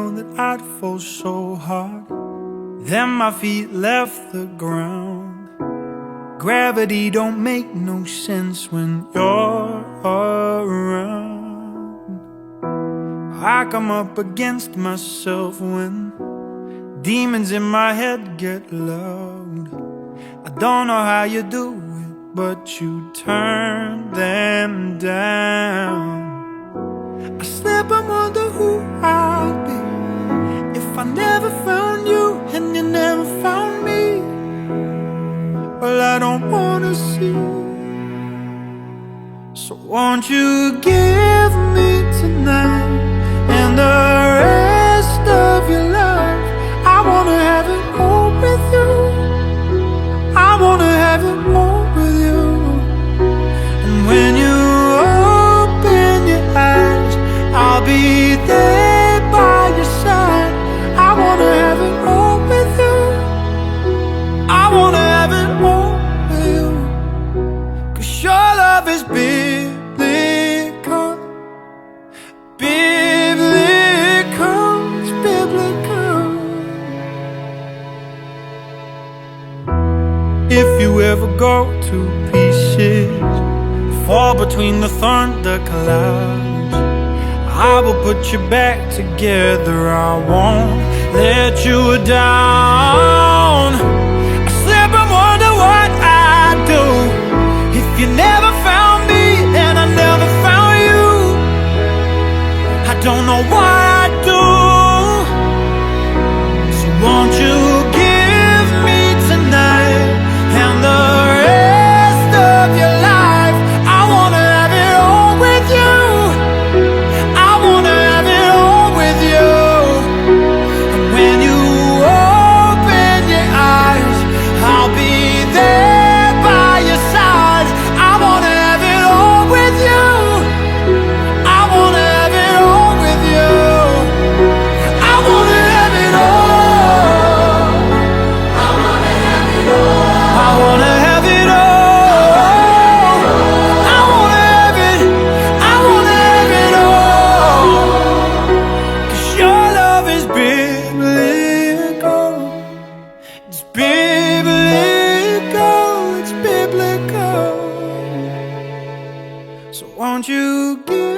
know that I'd fall so hard. Then my feet left the ground. Gravity don't make no sense when you're around. I come up against myself when demons in my head get loud. I don't know how you do it, but you turn them down. I slip and wonder who I'd be if I never found you and you never found me. Well, I don't wanna see. So won't you give me tonight and the rest of your life? I wanna have it all with you. I wanna have it all with you. And when you open your eyes, I'll be there by your side. I wanna have it all with you. I wanna have it all with you. 'Cause your love is biblical. Biblical, it's biblical. If you ever go to pieces, fall between the thunder clouds, I will put you back together. I won't let you down. I slip and wonder what I'd do if you never found me and I never found you. I don't know what I'd do. So won't you give me tonight and the rest of your life? I wanna have it all with you. I wanna have it all with you. And when you open your eyes, I'll be there by your side. I wanna have it all with you. I wanna have it all with you. I wanna have it all. I wanna have it all. I wanna have it all. I wanna have it. I wanna have it all. 'Cause your love is biblical. It's biblical. It's biblical. So won't you give